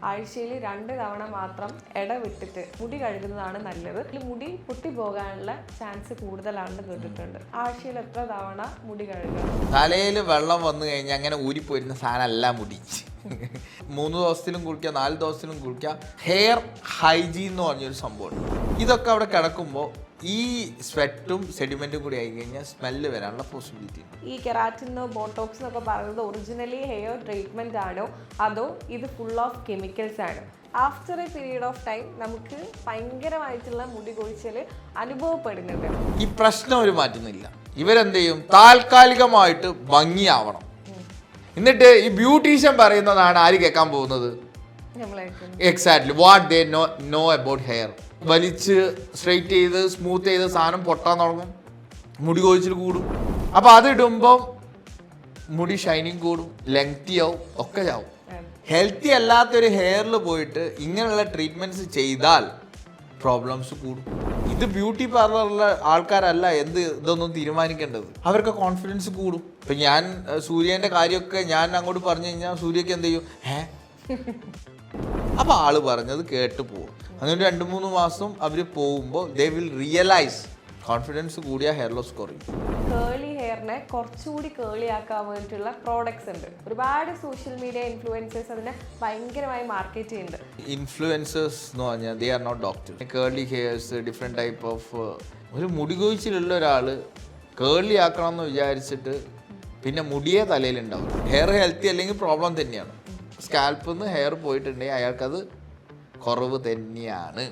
ആഴ്ചയിൽ 2 തവണ മാത്രം ഇടവിട്ടിട്ട് മുടി കഴുകുന്നതാണ് നല്ലത്. മുടി പൊട്ടി പോകാനുള്ള ചാൻസ് കൂടുതലാണെന്ന് കേട്ടിട്ടുണ്ട്. ആഴ്ചയിൽ എത്ര തവണ മുടി കഴുകണം? തലയിൽ വെള്ളം വന്നു കഴിഞ്ഞാൽ അങ്ങനെ ഊരിപ്പോയിരുന്ന സാധനമല്ല മുടി. 3 ദിവസത്തിലും കുളിക്കുക, 4 ദിവസത്തിലും കുളിക്കുക. ഹെയർ ഹൈജീൻ എന്ന് പറഞ്ഞൊരു സംഭവമുണ്ട്. ഇതൊക്കെ അവിടെ കിടക്കുമ്പോൾ ഈ സ്വെറ്റും സെഡിമെന്റും കൂടി ആയി കഴിഞ്ഞാൽ സ്മെല്ല് വരാനുള്ള പോസിബിലിറ്റി ഉണ്ട്. ഈ കെരാറ്റിനോ ബോട്ടോക്സ് എന്നൊക്കെ പറയുന്നത് ഒറിജിനലി ഹെയർ ട്രീറ്റ്മെന്റ് ആണോ അതോ ഇത് ഫുൾ ഓഫ് കെമിക്കൽസ് ആണ്? After A period of time നമുക്ക് ഭയങ്കരമായിട്ടുള്ള മുടി കൊഴിച്ചിൽ അനുഭവപ്പെടുന്നുണ്ട്. ഈ പ്രശ്നം അവർ മാറ്റുന്നില്ല. ഇവരെന്ത് ചെയ്യും? താൽക്കാലികമായിട്ട് ഭംഗിയാവണം. എന്നിട്ട് ഈ ബ്യൂട്ടീഷ്യൻ പറയുന്നതാണ് ആര് കേൾക്കാൻ പോകുന്നത്? Exactly what they know about hair. വലിച്ച് സ്ട്രെയിറ്റ് ചെയ്ത് സ്മൂത്ത് ചെയ്ത് സാധനം പൊട്ടാൻ തുടങ്ങും, മുടി കൊഴിച്ചിൽ കൂടും. അപ്പോൾ അതിടുമ്പം മുടി ഷൈനിങ് കൂടും, ലെങ്തി ആവും, ഒക്കെ ആവും. ഹെൽത്തി അല്ലാത്തൊരു ഹെയറിൽ പോയിട്ട് ഇങ്ങനെയുള്ള ട്രീറ്റ്മെന്റ്സ് ചെയ്താൽ പ്രോബ്ലംസ് കൂടും. ഇത് ബ്യൂട്ടി പാർലറിലെ ആൾക്കാരല്ല ഇതൊന്നും തീരുമാനിക്കേണ്ടത്. അവർക്ക് കോൺഫിഡൻസ് കൂടും. ഇപ്പം ഞാൻ സൂര്യൻ്റെ കാര്യമൊക്കെ ഞാൻ അങ്ങോട്ട് പറഞ്ഞു കഴിഞ്ഞാൽ സൂര്യക്ക് എന്ത് ചെയ്യും? അപ്പോൾ ആള് പറഞ്ഞത് കേട്ട് പോകും. അങ്ങനെ 2-3 മാസം അവർ പോകുമ്പോൾ ദേ വിൽ റിയലൈസ് കോൺഫിഡൻസ് കൂടിയ ഹെയർ ലോസ് കുറയും. കേളി ഹെയറിനെ കുറച്ചുകൂടി കേളി ആക്കാൻ വേണ്ടിയിട്ടുള്ള പ്രോഡക്ട്സ് ഉണ്ട്. ഒരുപാട് സോഷ്യൽ മീഡിയ ഇൻഫ്ലുവൻസേഴ്സ് അതിനെ ഭയങ്കരമായി മാർക്കറ്റ് ചെയ്യുന്നുണ്ട്. ഇൻഫ്ലുവൻസേഴ്സ് എന്ന് പറഞ്ഞാൽ they are not doctor. Curly hairs, different type of ഒരു മുടി കൊഴിച്ചിലുള്ള ഒരാൾ കേളി ആക്കണം എന്ന് വിചാരിച്ചിട്ട് പിന്നെ മുടിയെ തലയിലുണ്ടാവും. ഹെയർ ഹെൽത്തി അല്ലെങ്കിൽ പ്രോബ്ലം തന്നെയാണ്. സ്കാൽപ്പിൽ നിന്ന് ഹെയർ പോയിട്ടുണ്ടെങ്കിൽ അയാൾക്കത് കുറവ് തന്നെയാണ്.